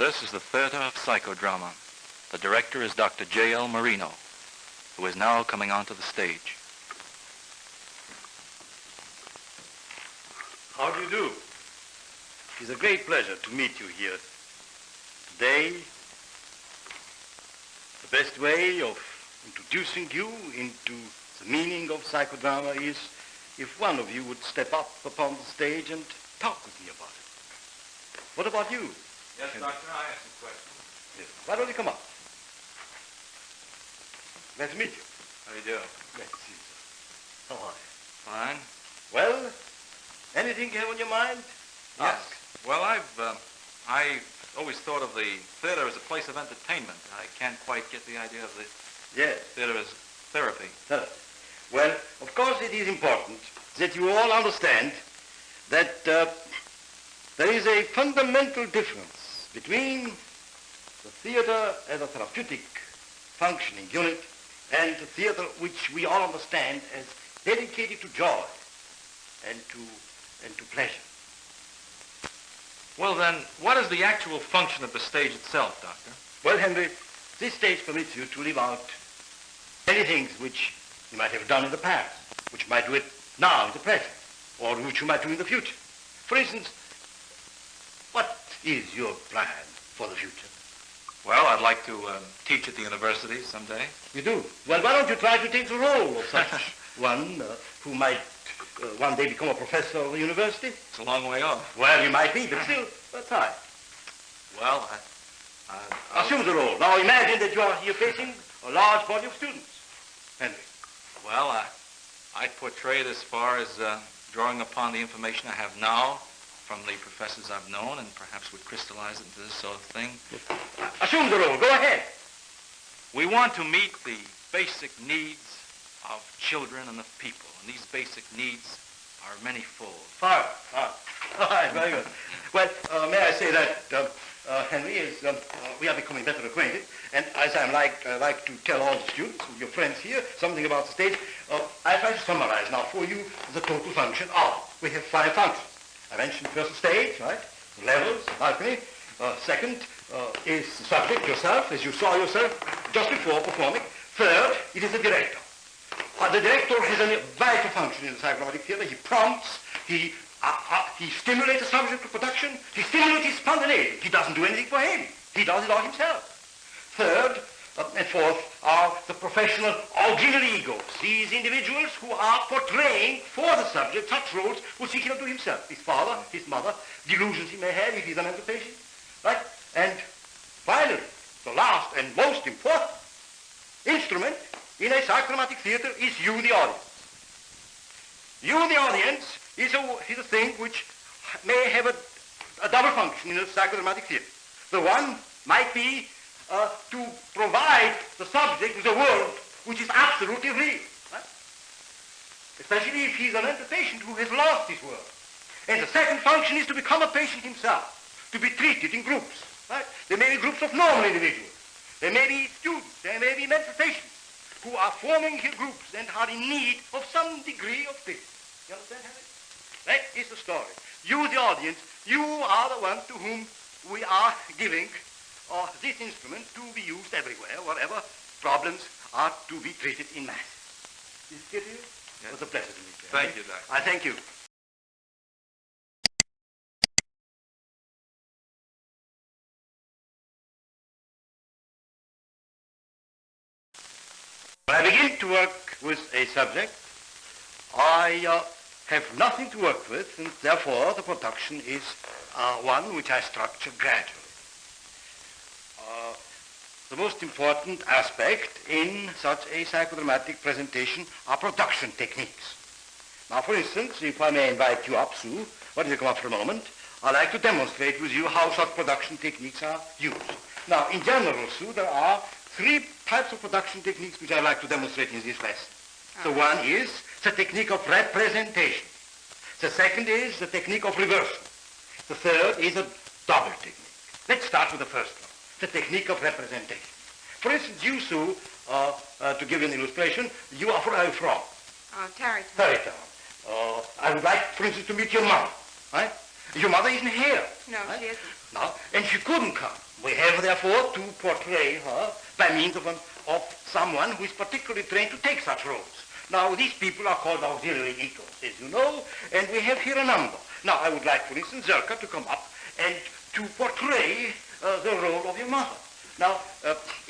This is the theater of psychodrama. The director is Dr. J.L. Moreno, who is now coming onto the stage. How do you do? It's a great pleasure to meet you here today. The best way of introducing you into the meaning of psychodrama is if one of you would step up upon the stage and talk with me about it. What about you? Yes, Doctor, I have some questions. Yes. Why don't you come up? Glad to meet you. How do you do? Glad to see you, sir. How are you? Fine. Well, anything you have on your mind? Yes. Ask. Well, I always thought of the theater as a place of entertainment. I can't quite get the idea of the theater as therapy. Therapy. Well, of course it is important that you all understand that there is a fundamental difference between the theater as a therapeutic functioning unit and the theater which we all understand as dedicated to joy and to pleasure. Well, then, what is the actual function of the stage itself, Doctor? Well, Henry, this stage permits you to live out many things which you might have done in the past, which you might do it now in the present, or which you might do in the future. For instance, what is your plan for the future? Well, I'd like to teach at the university someday. You do? Well, why don't you try to take the role of such one who might one day become a professor of the university? It's a long way off. Well, you might be, but still, try. Well, Assume the role. Now imagine that you're facing a large body of students. Henry. Well, I portray it as far as drawing upon the information I have now from the professors I've known, and perhaps would crystallize it into this sort of thing. Assume the role. Go ahead. We want to meet the basic needs of children and of people, and these basic needs are manifold. Fine. All right, very good. Well, may I say that, Henry, as we are becoming better acquainted, and as I like to tell all the students, your friends here, something about the stage, I try to summarize now for you the total function of. We have 5 functions. I mentioned first the stage, right? The levels, the balcony. Second is the subject, yourself, as you saw yourself just before performing. Third, it is the director. The director has a vital function in the psychodramatic theater. He prompts, he stimulates the subject to production, he stimulates his spontaneity. He doesn't do anything for him. He does it all himself. Third and fourth are the professional auxiliary egos, these individuals who are portraying for the subject such roles which he cannot do himself. His father, his mother, delusions he may have if he's a mental patient, right? And finally, the last and most important instrument in a psychodramatic theater is you, the audience. You, the audience, is a thing which may have a double function in a psychodramatic theater. The one might be to provide the subject with a world which is absolutely real, right? Especially if he's an mental patient who has lost his world. And the second function is to become a patient himself, to be treated in groups, right? There may be groups of normal individuals. There may be students, there may be mental patients who are forming here groups and are in need of some degree of this. You understand, Harry? That is the story. You, the audience, you are the one to whom we are giving this instrument to be used everywhere, wherever problems are to be treated in mass. Is it clear to you? Yes. It was a pleasure to meet you. Thank you, Doctor. I thank you. When I begin to work with a subject, I have nothing to work with, and therefore the production is one which I structure gradually. The most important aspect in such a psychodramatic presentation are production techniques. Now, for instance, if I may invite you up, Sue, why don't you come up for a moment? I'd like to demonstrate with you how such production techniques are used. Now, in general, Sue, there are 3 types of production techniques which I'd like to demonstrate in this lesson. The one is the technique of representation. The second is the technique of reversal. The third is a double technique. Let's start with the first one, the technique of representation. For instance, you, Sue, to give you an illustration, you are from? Tarrytown. Tarrytown. I would like, for instance, to meet your mother, right? Your mother isn't here. No, right? she isn't. No, and she couldn't come. We have, therefore, to portray her by means of someone who is particularly trained to take such roles. Now, these people are called auxiliary egos, as you know, and we have here a number. Now, I would like, for instance, Zerka to come up and to portray the role of your mother. Now,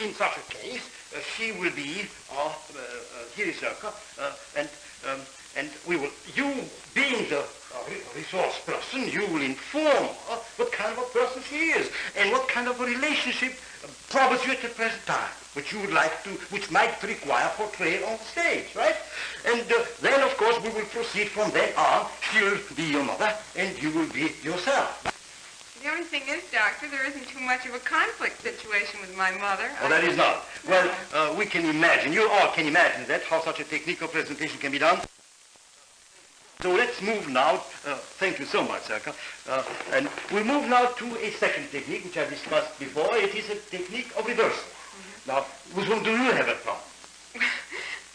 in such a case, she will be, here is Zerka, and we will, you being the resource person, you will inform her what kind of a person she is and what kind of a relationship troubles you at the present time, which you would like to, which might require portrayal on the stage, right? And then, of course, we will proceed from then on. She'll be your mother and you will be yourself. The only thing is, Doctor, there isn't too much of a conflict situation with my mother. Oh, that is not. Well, we can imagine, you all can imagine that, how such a technical presentation can be done. So let's move now, thank you so much, Zerka, and we'll move now to a second technique, which I discussed before. It is a technique of reversal. Mm-hmm. Now, with whom do you have a problem?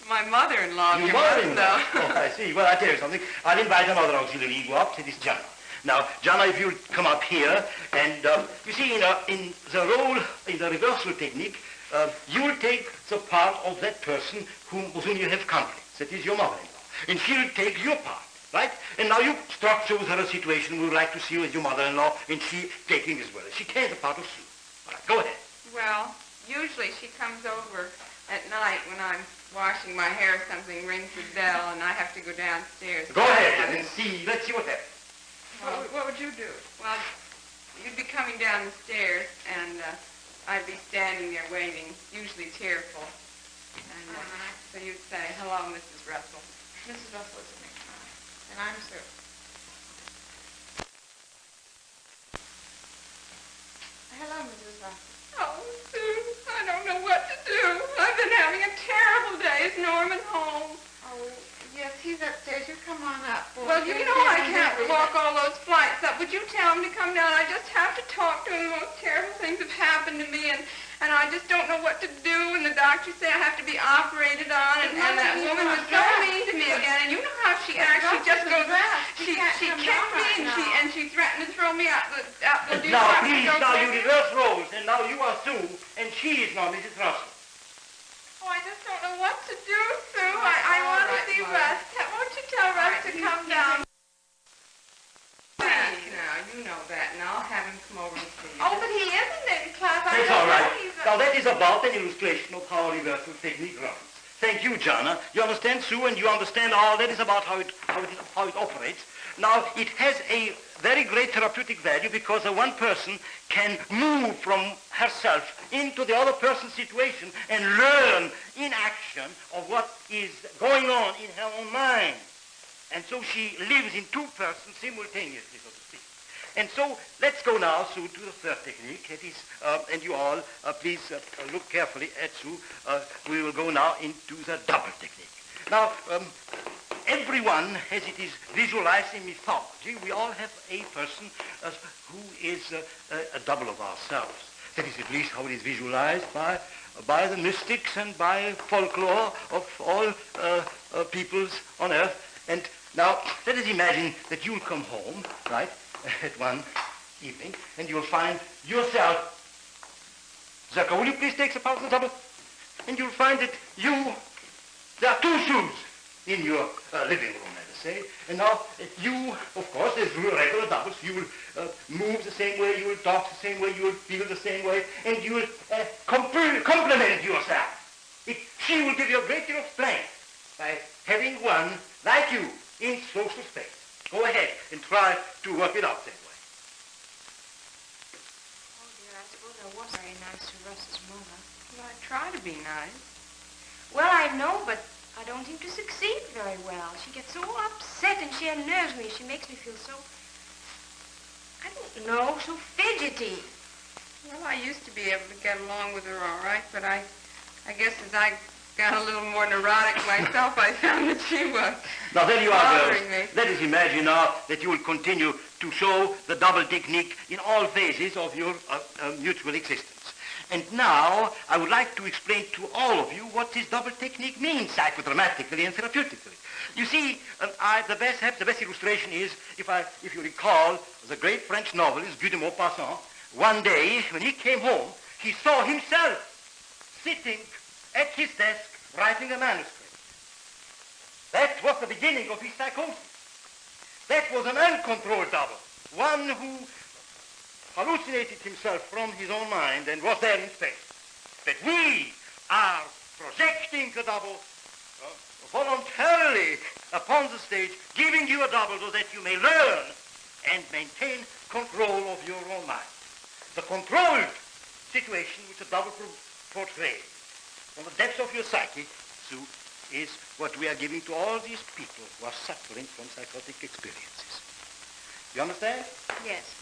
My mother-in-law. Your mother-in-law? Oh, I see. Well, I'll tell you something. I'll invite another auxiliary ego up. It is Jana. Now, Jana, if you'll come up here, and you see, in the role, in the reversal technique, you will take the part of that person with whom you have conflicts. That is your mother-in-law. And she'll take your part. Right? And now you structure with her a situation we would like to see with your mother-in-law, and she taking as well. She takes a part of Sue. All right, go ahead. Well, usually she comes over at night when I'm washing my hair or something, rings the bell, and I have to go downstairs. Go ahead and see. Let's see what happens. What would you do? Well, you'd be coming down the stairs, and I'd be standing there waiting, usually tearful. And so you'd say, "Hello, Mrs. Russell." Mrs. Russell is me. And I'm Sue. Hello, Mrs. Russell. Oh, Sue, I don't know what to do. I've been having a terrible day. Is Norman home? Oh, yes, he's upstairs. You come on up. Well, you know I can't walk all those flights up. Would you tell him to come down? I just have to talk to him. The most terrible things have happened to me, and I just don't know what to do. And the doctors say I have to be operated on, and that woman was so mean to me again. And you know how she acts. She just goes, she kicked me, and she threatened to throw me out the Now, please, now you reverse roles, and now you are Sue, and she is now Mrs. Russell. Oh, I just don't know what to do, Sue. I want to see Russ. Won't you tell Russ to come down? Now, you know that, and I'll have him come over and see you. Oh, but he isn't in class. That's all right. Now, that is about an illustration of how a reversal technique runs. Thank you, Jana. You understand, Sue, and you understand all that is about how it operates. Now, it has a very great therapeutic value because one person can move from herself into the other person's situation and learn in action of what is going on in her own mind. And so she lives in two persons simultaneously, so to speak. And so let's go now, Sue, to the third technique. It is, and you all, please look carefully at Sue. We will go now into the double technique. Now, everyone, as it is visualized in mythology, we all have a person who is a double of ourselves. That is at least how it is visualized by the mystics and by folklore of all peoples on earth. And now, let us imagine that you'll come home, right, at one evening, and you'll find yourself. Zerka, will you please take the part of the double? And you'll find that there are two shoes in your living room, let us say. And now, you, of course, as regular doubles, you will move the same way, you will talk the same way, you will feel the same way, and you will complement yourself. She will give you a great deal of strength by having one like you in social space. Go ahead and try to work it out that way. Oh, dear, I suppose I was very nice to Russ's mother. Well, I try to be nice. Well, I know, but I don't seem to succeed very well. She gets so upset and she unnerves me. She makes me feel so, I don't know, so fidgety. Well, I used to be able to get along with her all right, but I guess as I got a little more neurotic myself, I found that she was now there you are, bothering girls. me. Let us imagine now that you will continue to show the double technique in all phases of your mutual existence. And now I would like to explain to all of you what this double technique means psychodramatically and therapeutically. You see, the best illustration is, if you recall, the great French novelist Guy de Maupassant. One day, when he came home, he saw himself sitting at his desk writing a manuscript. That was the beginning of his psychosis. That was an uncontrolled double, one who hallucinated himself from his own mind and was there in space. But we are projecting the double voluntarily upon the stage, giving you a double so that you may learn and maintain control of your own mind. The controlled situation which a double portrays from the depths of your psyche, Sue, is what we are giving to all these people who are suffering from psychotic experiences. You understand? Yes.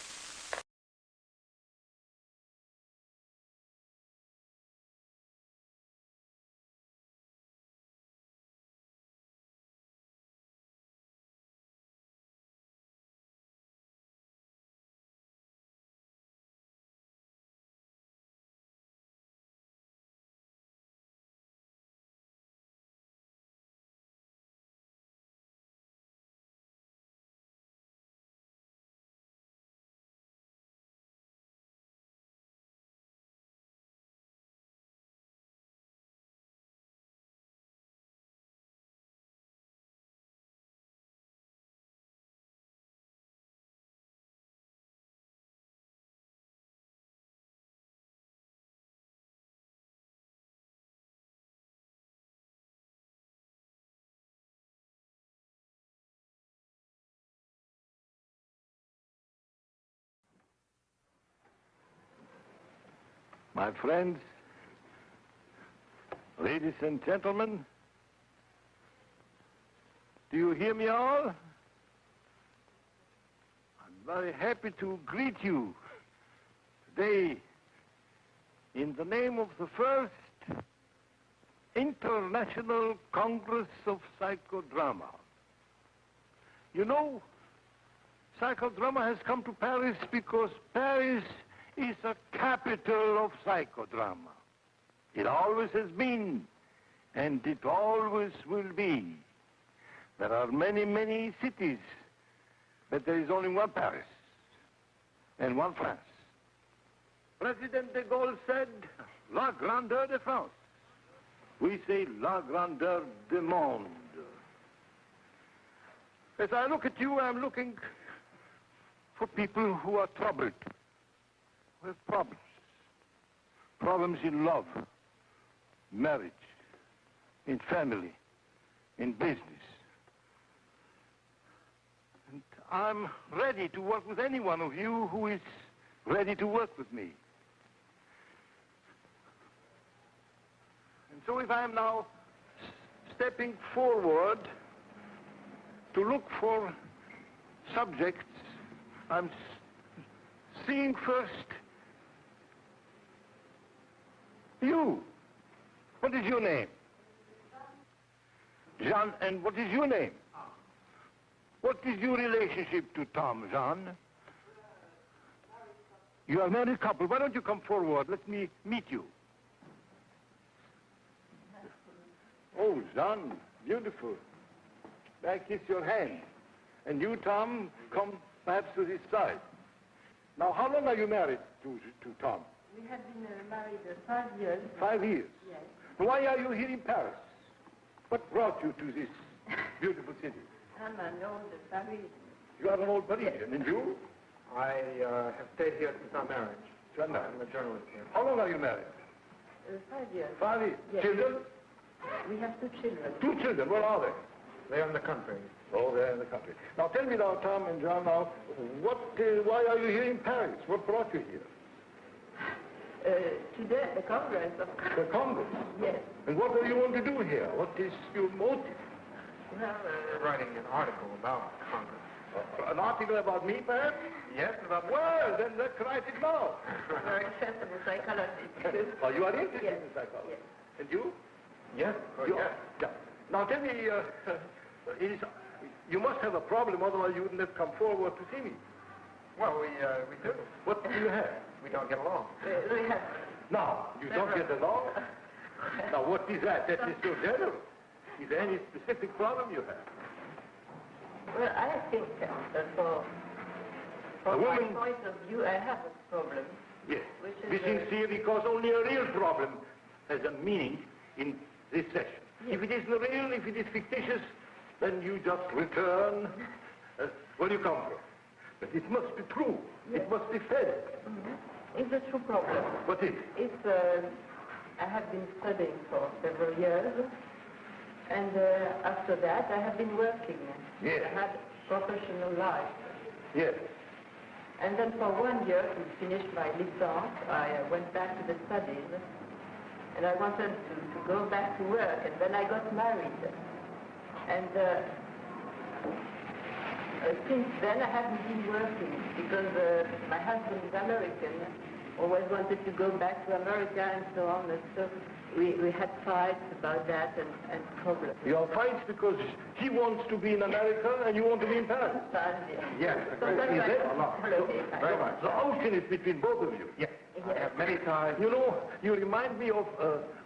My friends, ladies and gentlemen, do you hear me all? I'm very happy to greet you today in the name of the first International Congress of Psicodrama. You know, Psicodrama has come to Paris because Paris is a capital of psychodrama. It always has been, and it always will be. There are many, many cities, but there is only one Paris and one France. President de Gaulle said, la grandeur de France. We say la grandeur du monde. As I look at you, I'm looking for people who are troubled with problems. Problems in love, marriage, in family, in business. And I'm ready to work with any one of you who is ready to work with me. And so if I'm now stepping forward to look for subjects, I'm seeing first you. What is your name? Jean, and what is your name? What is your relationship to Tom, Jean? You are a married couple. Why don't you come forward? Let me meet you. Oh, Jean, beautiful. I kiss your hand. And you, Tom, come perhaps to this side. Now, how long are you married to Tom? We have been married 5 years. 5 years? Yes. Why are you here in Paris? What brought you to this beautiful city? I'm an old Parisian. You are an old Parisian, and you? I have stayed here since our marriage. Your marriage. I'm a journalist here. How long are you married? 5 years. 5 years. Yes. Children? We have 2 children. 2 children. Where are they? They're in the country. Oh, they're in the country. Now, tell me now, Tom and John, now, why are you here in Paris? What brought you here? Today, the Congress of... The Congress? Yes. And what do you want to do here? What is your motive? Well, We're writing an article about Congress. An article about me, perhaps? Yes, about... Well, then let's write it now. we're interested in psychology. Oh, you are interested Yes. in psychology? Yes. And you? Yes, You yes. are? Yeah. Now, tell me, you must have a problem, otherwise you wouldn't have come forward to see me. Well, we do. What do you have? We don't get along. We have Now, you don't get along? Now, what is that? That is so general. Is there any specific problem you have? Well, I think that from my point of view, I have a problem. Yes. Which is This is here because only a real problem has a meaning in this session. Yes. If it is not real, if it is fictitious, then you just return where you come from. But it must be true. Yes. It must be fed. It's a true problem. What is it? It's, I have been studying for several years, and after that I have been working. Yes. I had professional life. Yes. And then for 1 year, to finish my licence, I went back to the studies, and I wanted to go back to work, and then I got married. And since then, I haven't been working, because my husband is American, always wanted to go back to America and so on, and so we had fights about that and problems. Your fights because he wants to be in America and you want to be in Paris. Yes, Sometimes Is I it? very much. The ocean is between both of you. Yes. I have many times. You know, you remind me of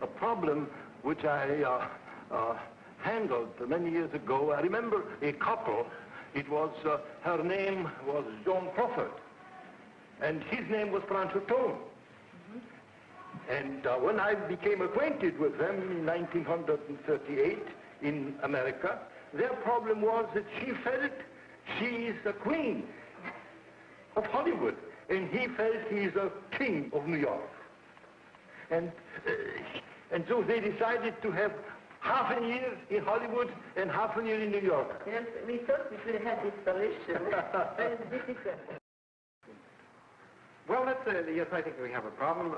a problem which I handled many years ago. I remember a couple. It was, her name was John Crawford, and his name was Franchot Tone. And when I became acquainted with them in 1938 in America, their problem was that she felt she is the queen of Hollywood, and he felt he is a king of New York. And so they decided to have half a year in Hollywood and half a year in New York. Yes, we thought we could have this solution, but it's difficult. Well, yes, I think we have a problem.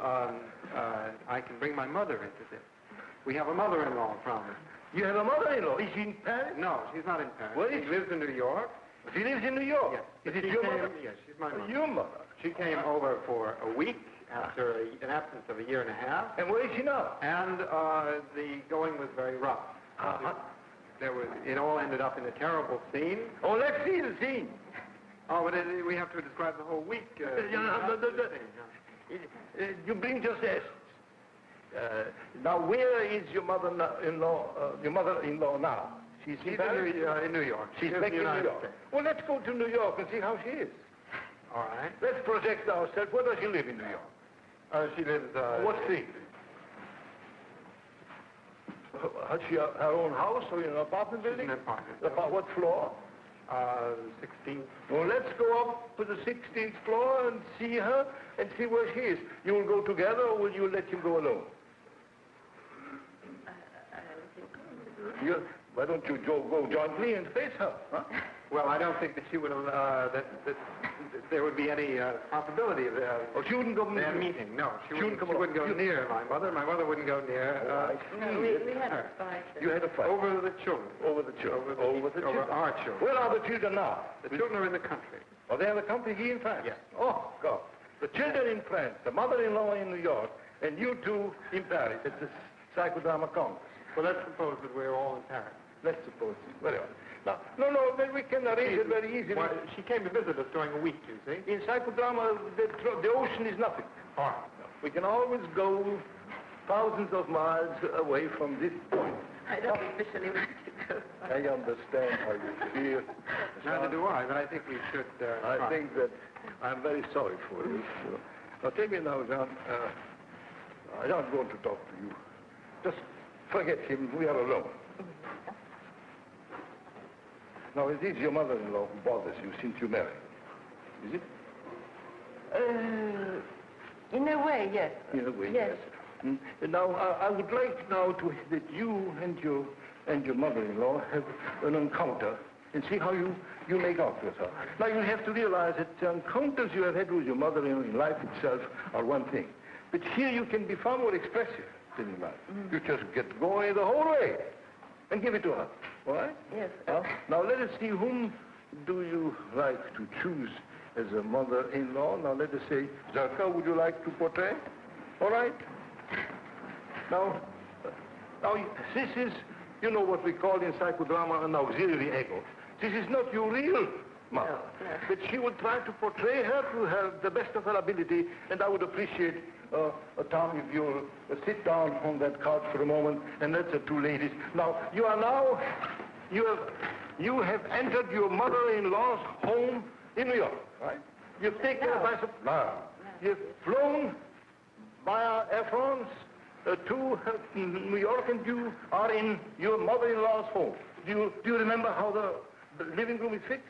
I can bring my mother into this. We have a mother-in-law problem. You have a mother-in-law. Is she in Paris? No, she's not in Paris. Where is she lives in New York. She lives in New York. Yes. Is it your mother? Yes, she's my mother. Your mother. She came over for a week after an absence of a year and a half. And where is she now? And the going was very rough. It all ended up in a terrible scene. Oh, let's see the scene. Oh, but we have to describe the whole week. You bring just essence. Now, where is your mother-in-law now? She's in New York. She's back in New York. Well, let's go to New York and see how she is. All right. Let's project ourselves. Where does she live in New York? She lives... What street? Has she her own house or in an apartment building? An apartment. What floor? 16th. Well, let's go up to the 16th floor and see her and see where she is. You will go together or will you let him go alone? Why don't you go jointly and face her? Huh? Well, I don't think that she would that there would be any possibility of she wouldn't go their meeting. No, she wouldn't go near my mother. My mother wouldn't go near. No, we had a fight. You had a fight? Over the children. Over the children. Over our children. Where are the children now? The children are in the country. Oh, they are in the country here in France? Yes. Oh, God. The children in France, the mother-in-law in New York, and you two in Paris at the Psychodrama Congress. Well, let's suppose that we're all in Paris. Let's suppose. Very well. Now, no, then we can arrange it very easily. Well, she came to visit us during a week, you see. In Psychodrama, the ocean is nothing. All right. We can always go thousands of miles away from this point. I don't especially want to go. I understand how you feel. Neither do I, but I think we should I try. think that I'm very sorry for you. Now, tell me now, John, I don't want to talk to you. Just forget him. We are alone. Now, it is your mother-in-law who bothers you since you married, is it? In a way, yes. In a way, yes. Mm. Now, I would like now that you and your mother-in-law have an encounter and see how you make out yourself. Now, you have to realize that the encounters you have had with your mother-in-law in life itself are one thing. But here you can be far more expressive than in life. You just get going the whole way and give it to her. All right? Yes. Now, let us see, whom do you like to choose as a mother-in-law? Now, let us say, Zarka, would you like to portray? All right? Now, this is, you know what we call in psychodrama an auxiliary ego. This is not your real mother. No. But she would try to portray her to the best of her ability, and I would appreciate Tom, if you'll sit down on that couch for a moment, and that's the two ladies. Now, you have entered your mother-in-law's home in New York, right? You've taken her by surprise. You've flown via Air France to New York, and you are in your mother-in-law's home. Do you remember how the living room is fixed?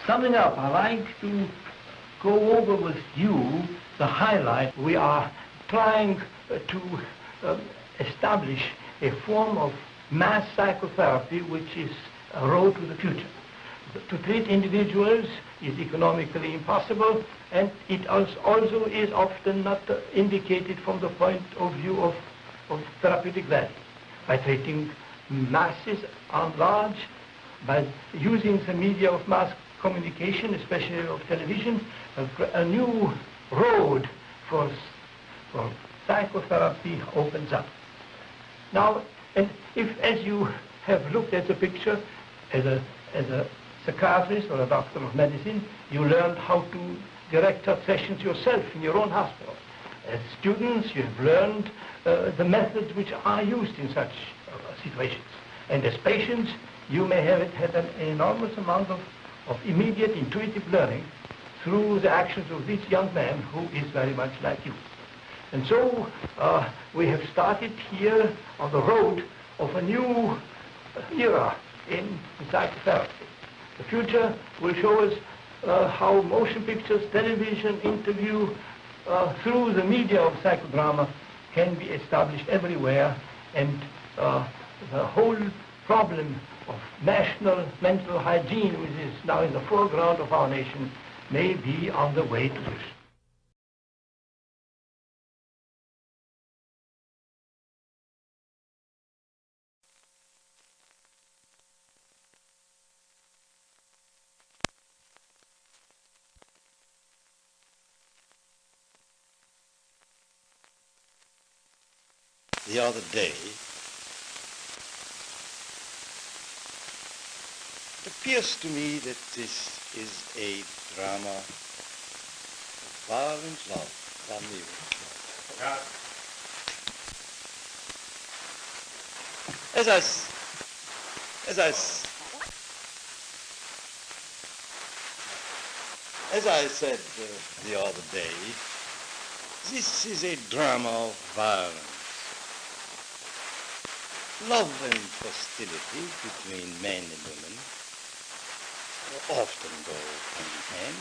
Summing up, I'd like to go over with you the highlight. We are trying to establish a form of mass psychotherapy which is a road to the future. To treat individuals is economically impossible, and it also is often not indicated from the point of view of therapeutic value. By treating masses on large, by using the media of mass communication, especially of television, a new road for psychotherapy opens up. Now, and if, as you have looked at the picture, as a psychiatrist or a doctor of medicine, you learned how to direct such sessions yourself in your own hospital. As students, you have learned the methods which are used in such situations. And as patients, you may have had an enormous amount of immediate intuitive learning through the actions of this young man who is very much like you. And so we have started here on the road of a new era in psychotherapy. The future will show us how motion pictures, television, interview, through the media of psychodrama can be established everywhere, and the whole problem of national mental hygiene, which is now in the foreground of our nation, may be on the way to this. The other day, it appears to me that this is a drama of violent love. As I said the other day, this is a drama of violence. Love and hostility between men and women often go hand in hand,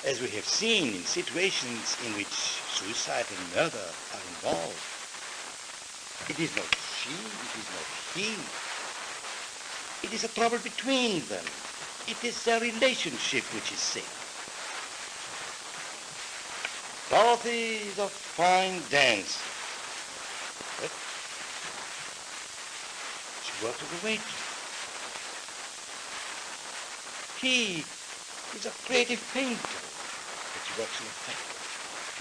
as we have seen in situations in which suicide and murder are involved. It is not she, it is not he. It is a trouble between them. It is their relationship which is sick. Dorothy is a fine dancer, but she works as a waitress. He is a creative painter, but he works in a factory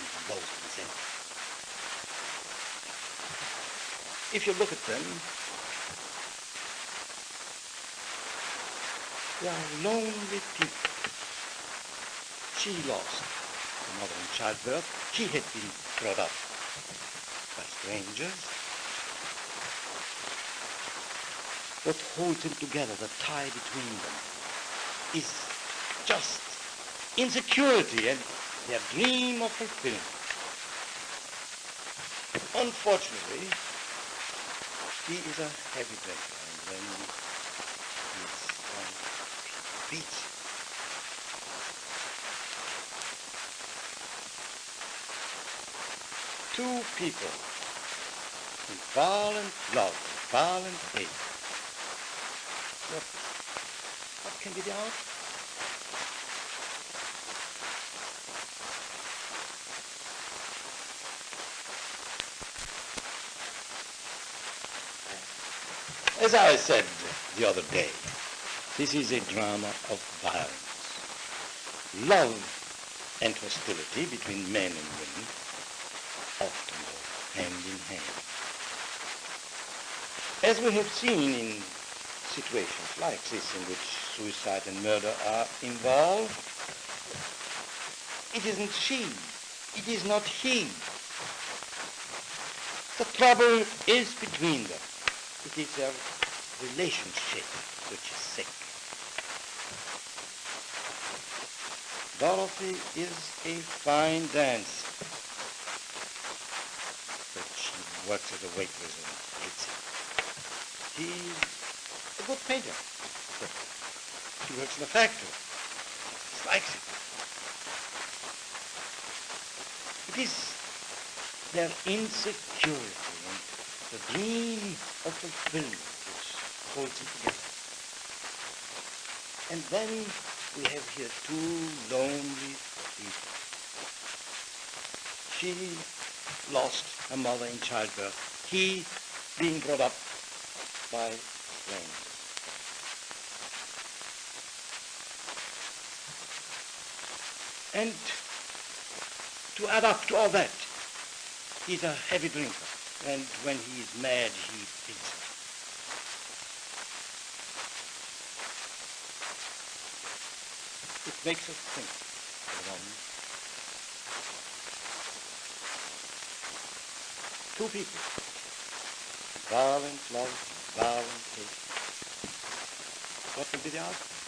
and both resent. If you look at them, they are lonely people. She lost her mother in childbirth. He had been brought up by strangers. what holds them together, the tie between them, is just insecurity and their dream of fulfillment. Unfortunately, he is a heavy drinker, and when he's on beach, two people in violent love, violent hate. What can be the outcome? As I said the other day, this is a drama of violence. Love and hostility between men and women often go hand in hand. As we have seen in situations like this in which suicide and murder are involved, it isn't she, it is not he. The trouble is between them. It is their relationship which is sick. Dorothy is a fine dancer, but she works as a waitress and hates it. She's a good painter, but she works in a factory. She dislikes it. It is their insecurity and the dream of fulfillment which holds it together. And then we have here two lonely people. She lost her mother in childbirth. He being brought up by strangers. And to add up to all that, he's a heavy drinker. And when he is mad, he thinks of it. It makes us think for a moment. Two people. Violent love, violent hate. What will be the outcome?